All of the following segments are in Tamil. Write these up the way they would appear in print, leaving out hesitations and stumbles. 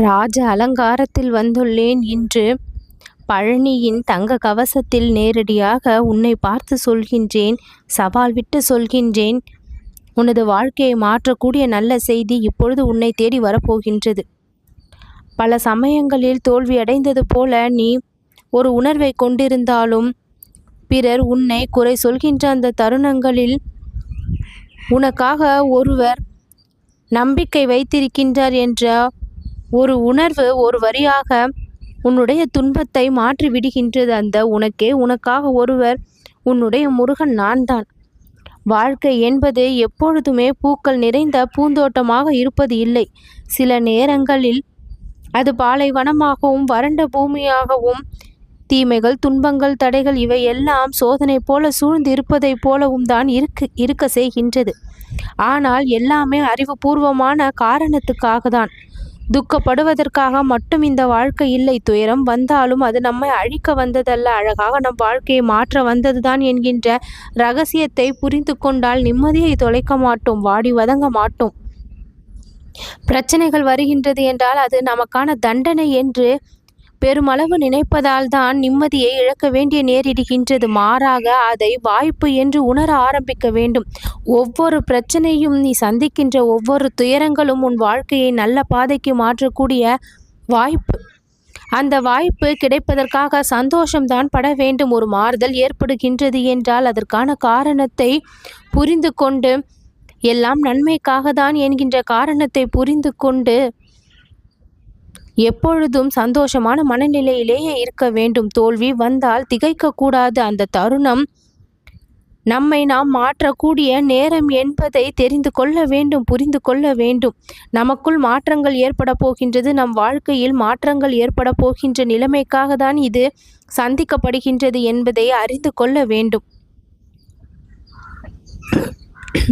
ராஜ அலங்காரத்தில் வந்துள்ளேன். இன்று பழனியின் தங்க கவசத்தில் நேரடியாக உன்னை பார்த்து சொல்கின்றேன். சவால் விட்டு சொல்கின்றேன். உனது வாழ்க்கையை மாற்றக்கூடிய நல்ல செய்தி இப்பொழுது உன்னை தேடி வரப்போகின்றது. பல சமயங்களில் தோல்வியடைந்தது போல நீ ஒரு உணர்வை கொண்டிருந்தாலும் பிறர் உன்னை குறை சொல்கின்ற அந்த தருணங்களில் உனக்காக ஒருவர் நம்பிக்கை வைத்திருக்கின்றார் என்ற ஒரு உணர்வு ஒரு வரியாக உன்னுடைய துன்பத்தை மாற்றி விடுகின்றது. அந்த உனக்காக ஒருவர் உன்னுடைய முருகன் நான் தான். வாழ்க்கை என்பது எப்பொழுதுமே பூக்கள் நிறைந்த பூந்தோட்டமாக இருப்பது இல்லை. சில நேரங்களில் அது பாலைவனமாகவும் வறண்ட பூமியாகவும், தீமைகள், துன்பங்கள், தடைகள் இவையெல்லாம் சோதனை போல சூழ்ந்து இருப்பதைப் போலவும் தான் இருக்க செய்கின்றது. ஆனால் எல்லாமே அறிவுபூர்வமான காரணத்துக்காக தான். துக்கப்படுவதற்காக மட்டும் இந்த வாழ்க்கை இல்லை. துயரம் வந்தாலும் அது நம்மை அழிக்க வந்ததல்ல, அழகாக நம் வாழ்க்கையை மாற்ற வந்ததுதான் என்கின்ற இரகசியத்தை புரிந்து கொண்டால் நிம்மதியை தொலைக்க மாட்டோம், வாடி வதங்க மாட்டோம். பிரச்சனைகள் வருகின்றது என்றால் அது நமக்கான தண்டனை என்று பெருமளவு நினைப்பதால் தான் நிம்மதியை இழக்க வேண்டிய நேரிடுகின்றது. மாறாக அதை வாய்ப்பு என்று உணர ஆரம்பிக்க வேண்டும். ஒவ்வொரு பிரச்சனையும், நீ சந்திக்கின்ற ஒவ்வொரு துயரங்களும் உன் வாழ்க்கையை நல்ல பாதைக்கு மாற்றக்கூடிய வாய்ப்பு. அந்த வாய்ப்பு கிடைப்பதற்காக சந்தோஷம்தான் பட வேண்டும். ஒரு மாறுதல் ஏற்படுகின்றது என்றால் அதற்கான காரணத்தை புரிந்து கொண்டு, எல்லாம் நன்மைக்காக தான் என்கின்ற காரணத்தை புரிந்து கொண்டு எப்பொழுதும் சந்தோஷமான மனநிலையிலேயே இருக்க வேண்டும். தோல்வி வந்தால் திகைக்கக்கூடாது. அந்த தருணம் நம்மை நாம் மாற்றக்கூடிய நேரம் என்பதை தெரிந்து கொள்ள வேண்டும், புரிந்து கொள்ள வேண்டும். நமக்குள் மாற்றங்கள் ஏற்பட போகின்றது. நம் வாழ்க்கையில் மாற்றங்கள் ஏற்பட போகின்ற நிலைமைக்காக தான் இது சந்திக்கப்படுகின்றது என்பதை அறிந்து கொள்ள வேண்டும்.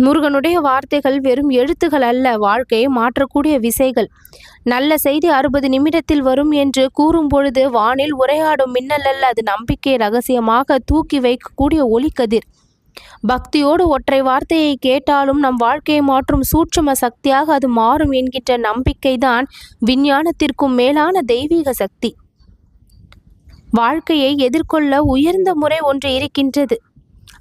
முருகனுடைய வார்த்தைகள் வெறும் எழுத்துகள் அல்ல, வாழ்க்கையை மாற்றக்கூடிய விசைகள். நல்ல செய்தி 60 நிமிடத்தில் வரும் என்று கூறும் பொழுது வானில் உரையாடும் மின்னல் அல்ல, அது நம்பிக்கை ரகசியமாக தூக்கி வைக்கக்கூடிய ஒளிக்கதிர். பக்தியோடு ஒற்றை வார்த்தையை கேட்டாலும் நம் வாழ்க்கையை மாற்றும் சூட்சும சக்தியாக அது மாறும் என்கின்ற நம்பிக்கைதான் விஞ்ஞானத்திற்கும் மேலான தெய்வீக சக்தி. வாழ்க்கையை எதிர்கொள்ள உயர்ந்த முறை ஒன்று இருக்கின்றது.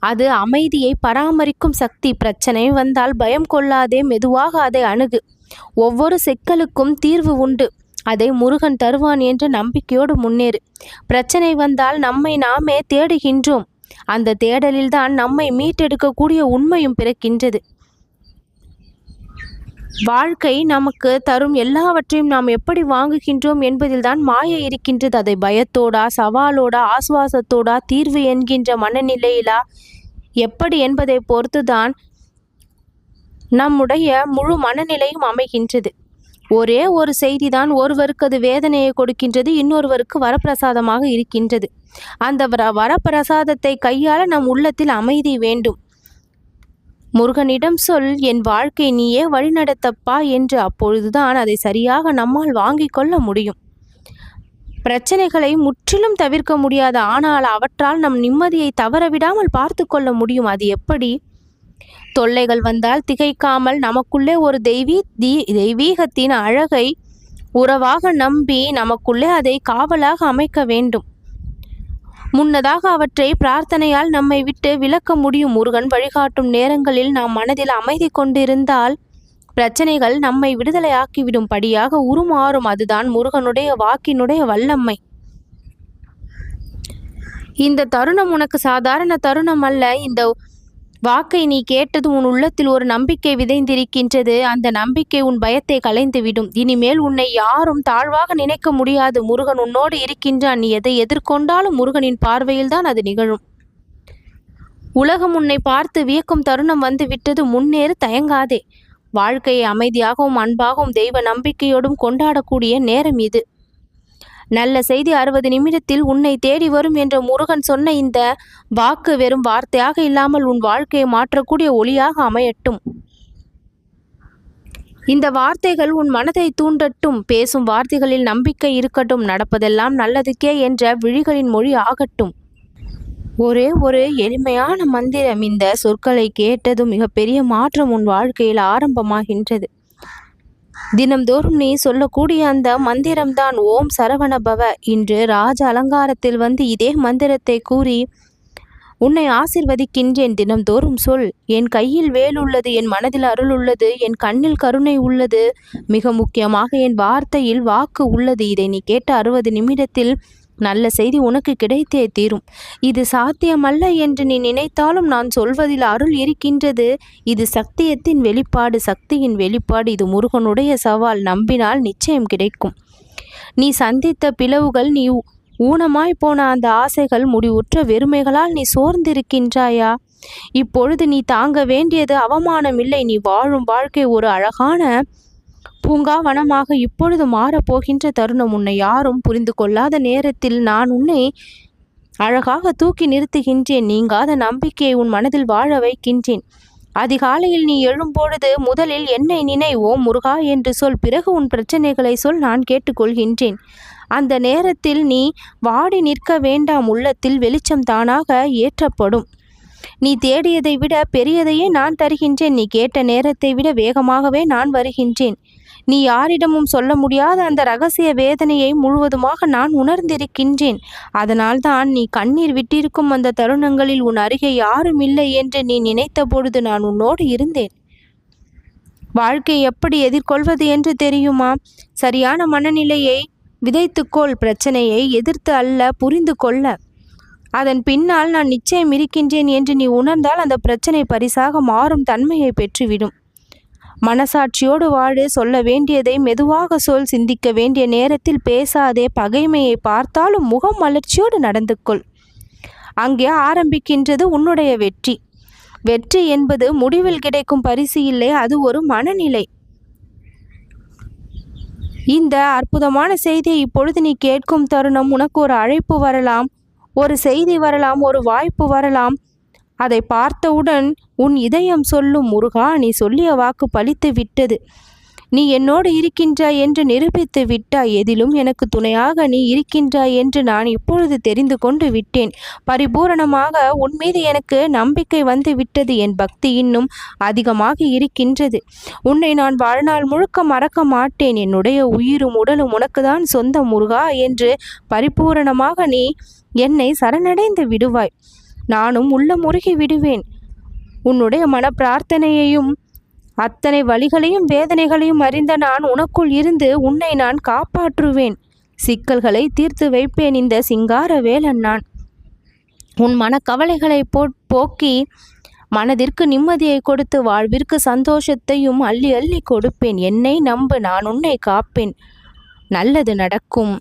அது அமைதியை பராமரிக்கும் சக்தி. பிரச்சனை வந்தால் பயம் கொள்ளாதே, மெதுவாக அதை அணுகு. ஒவ்வொரு சிக்கலுக்கும் தீர்வு உண்டு, அதை முருகன் தருவான் என்ற நம்பிக்கையோடு முன்னேறு. பிரச்சனை வந்தால் நம்மை நாமே தேடுகின்றோம். அந்த தேடலில்தான் நம்மை மீட்டெடுக்கக்கூடிய உண்மையும் பிறக்கின்றது. வாழ்க்கை நமக்கு தரும் எல்லாவற்றையும் நாம் எப்படி வாங்குகின்றோம் என்பதில்தான் மாயை இருக்கின்றது. அதை பயத்தோடா, சவாலோடா, ஆசுவாசத்தோடா, தீர்வு என்கின்ற மனநிலையிலா, எப்படி என்பதை பொறுத்துதான் நம்முடைய முழு மனநிலையும் அமைகின்றது. ஒரே ஒரு செய்திதான் ஒருவருக்கு அது வேதனையை கொடுக்கின்றது, இன்னொருவருக்கு வரப்பிரசாதமாக இருக்கின்றது. அந்த வரப்பிரசாதத்தை கையாள நம் உள்ளத்தில் அமைதி வேண்டும். முருகனிடம் சொல், என் வாழ்க்கை நீயே வழிநடத்தப்பா என்று. அப்பொழுதுதான் அதை சரியாக நம்மால் வாங்கிக் கொள்ள முடியும். பிரச்சனைகளை முற்றிலும் தவிர்க்க முடியாது, ஆனால் அவற்றால் நம் நிம்மதியை தவறவிடாமல் பார்த்து கொள்ள முடியும். அது எப்படி? தொல்லைகள் வந்தால் திகைக்காமல் நமக்குள்ளே ஒரு தெய்வீகத்தின் அழகை உறவாக நம்பி நமக்குள்ளே அதை காவலாக அமைக்க வேண்டும். முன்னதாக அவற்றை பிரார்த்தனையால் நம்மை விட்டு விலக்க முடியும். முருகன் வழிகாட்டும் நேரங்களில் நாம் மனதில் அமைதி கொண்டிருந்தால் பிரச்சனைகள் நம்மை விடுதலையாக்கிவிடும், படியாக உருமாறும். அதுதான் முருகனுடைய வாக்கினுடைய வல்லமை. இந்த தருணம் உனக்கு சாதாரண தருணம் அல்ல. இந்த வாக்கை நீ கேட்டது உன் உள்ளத்தில் ஒரு நம்பிக்கை விதைந்திருக்கின்றது. அந்த நம்பிக்கை உன் பயத்தை களைந்துவிடும். இனிமேல் உன்னை யாரும் தாழ்வாக நினைக்க முடியாது. முருகன் உன்னோடு இருக்கின்றான். நீ எதை எதிர்கொண்டாலும் முருகனின் பார்வையில்தான் அது நிகழும். உலகம் உன்னை பார்த்து வியக்கும் தருணம் வந்து விட்டது. முன்னேறு, தயங்காதே. வாழ்க்கையை அமைதியாகவும் அன்பாகவும் தெய்வ நம்பிக்கையோடும் கொண்டாடக்கூடிய நேரம் இது. நல்ல செய்தி 60 நிமிடத்தில் உன்னை தேடி வரும் என்ற முருகன் சொன்ன இந்த வாக்கு வெறும் வார்த்தையாக இல்லாமல் உன் வாழ்க்கையை மாற்றக்கூடிய ஒளியாக அமையட்டும். இந்த வார்த்தைகள் உன் மனதை தூண்டட்டும். பேசும் வார்த்தைகளில் நம்பிக்கை இருக்கட்டும். நடப்பதெல்லாம் நல்லதுக்கே என்ற விழிகளின் மொழி ஆகட்டும். ஒரே ஒரு எளிமையான மந்திரம். இந்த சொற்களை கேட்டதும் மிகப்பெரிய மாற்றம் உன் வாழ்க்கையில் ஆரம்பமாகின்றது. தினம்தோறும் நீ சொல்லக்கூடிய அந்த மந்திரம்தான் ஓம் சரவண பவ. இன்று ராஜ அலங்காரத்தில் வந்து இதே மந்திரத்தை கூறி உன்னை ஆசிர்வதிக்கின்றேன். தினம்தோறும் சொல். என் கையில் வேல் உள்ளது, என் மனதில் அருள் உள்ளது, என் கண்ணில் கருணை உள்ளது, மிக முக்கியமாக என் வார்த்தையில் வாக்கு உள்ளது. இதை நீ கேட்ட 60 நிமிடத்தில் நல்ல செய்தி உனக்கு கிடைத்தே தீரும். இது சாத்தியமல்ல என்று நீ நினைத்தாலும் நான் சொல்வதில் அருள் இருக்கின்றது. இது சக்தியத்தின் வெளிப்பாடு, சக்தியின் வெளிப்பாடு. இது முருகனுடைய சவால். நம்பினால் நிச்சயம் கிடைக்கும். நீ சந்தித்த பிளவுகள், நீ ஊனமாய் போன அந்த ஆசைகள், முடிவுற்ற வெறுமைகளால் நீ சோர்ந்திருக்கின்றாயா? இப்பொழுது நீ தாங்க வேண்டியது அவமானம் இல்லை. நீ வாழும் வாழ்க்கை ஒரு அழகான பூங்காவனமாக இப்பொழுது மாறப்போகின்ற தருணம். உன்னை யாரும் புரிந்து கொள்ளாத நேரத்தில் நான் உன்னை அழகாக தூக்கி நிறுத்துகின்றேன். நீங்காத நம்பிக்கையை உன் மனதில் வாழ வைக்கின்றேன். அதிகாலையில் நீ எழும்பொழுது முதலில் என்னை நினை. ஓம் முருகா என்று சொல். பிறகு உன் பிரச்சனைகளை சொல். நான் கேட்டுக்கொள்கின்றேன். அந்த நேரத்தில் நீ வாடி நிற்க வேண்டாம். உள்ளத்தில் வெளிச்சம் தானாக ஏற்றப்படும். நீ தேடியதை விட பெரியதையே நான் தருகின்றேன். நீ கேட்ட நேரத்தை விட வேகமாகவே நான் வருகின்றேன். நீ யாரிடமும் சொல்ல முடியாத அந்த இரகசிய வேதனையை முழுவதுமாக நான் உணர்ந்திருக்கின்றேன். அதனால்தான் நீ கண்ணீர் விட்டிருக்கும் அந்த தருணங்களில் உன் அருகே யாரும் இல்லை என்று நீ நினைத்த பொழுது நான் உன்னோடு இருந்தேன். வாழ்க்கை எப்படி எதிர்கொள்வது என்று தெரியுமா? சரியான மனநிலையை விதைத்துக்கொள். பிரச்சனையை எதிர்த்து அல்ல, புரிந்து கொள்ள. அதன் பின்னால் நான் நிச்சயம் இருக்கின்றேன் என்று நீ உணர்ந்தால் அந்த பிரச்சனை பரிசாக மாறும் தன்மையை பெற்றுவிடும். மனசாட்சியோடு வாழு. சொல்ல வேண்டியதை மெதுவாக சொல். சிந்திக்க வேண்டிய நேரத்தில் பேசாதே. பகைமையை பார்த்தாலும் முகம் மலர்ச்சியோடு நடந்து கொள். அங்கே ஆரம்பிக்கின்றது உன்னுடைய வெற்றி. வெற்றி என்பது முடிவில் கிடைக்கும் பரிசு இல்லை, அது ஒரு மனநிலை. இந்த அற்புதமான செய்தியை இப்பொழுது நீ கேட்கும் தருணம் உனக்கு ஒரு அழைப்பு வரலாம், ஒரு செய்தி வரலாம், ஒரு வாய்ப்பு வரலாம். அதை பார்த்தவுடன் உன் இதயம் சொல்லும், முருகா நீ சொல்லிய வாக்கு பலித்து விட்டது. நீ என்னோடு இருக்கின்றாய் என்று நிரூபித்து விட்டாய். எதிலும் எனக்கு துணையாக நீ இருக்கின்றாய் என்று நான் இப்பொழுது தெரிந்து கொண்டு விட்டேன். பரிபூரணமாக உன் மீது எனக்கு நம்பிக்கை வந்து விட்டது. என் பக்தி இன்னும் அதிகமாக இருக்கின்றது. உன்னை நான் வாழ்நாள் முழுக்க மறக்க மாட்டேன். என்னுடைய உயிரும் உடலும் உனக்குதான் சொந்தம் முருகா என்று பரிபூரணமாக நீ என்னை சரணடைந்து விடுவாய். நானும் உள்ள முருகி விடுவேன். உன்னுடைய மன பிரார்த்தனையையும் அத்தனை வலிகளையும் வேதனைகளையும் அறிந்த நான் உனக்குள் இருந்து உன்னை நான் காப்பாற்றுவேன். சிக்கல்களை தீர்த்து வைப்பேன். இந்த சிங்கார வேலன் நான். உன் மனக்கவலைகளை போக்கி மனதிற்கு நிம்மதியை கொடுத்து வாழ்விற்கு சந்தோஷத்தையும் அள்ளி அள்ளி கொடுப்பேன். என்னை நம்பு, நான் உன்னை காப்பேன். நல்லது நடக்கும்.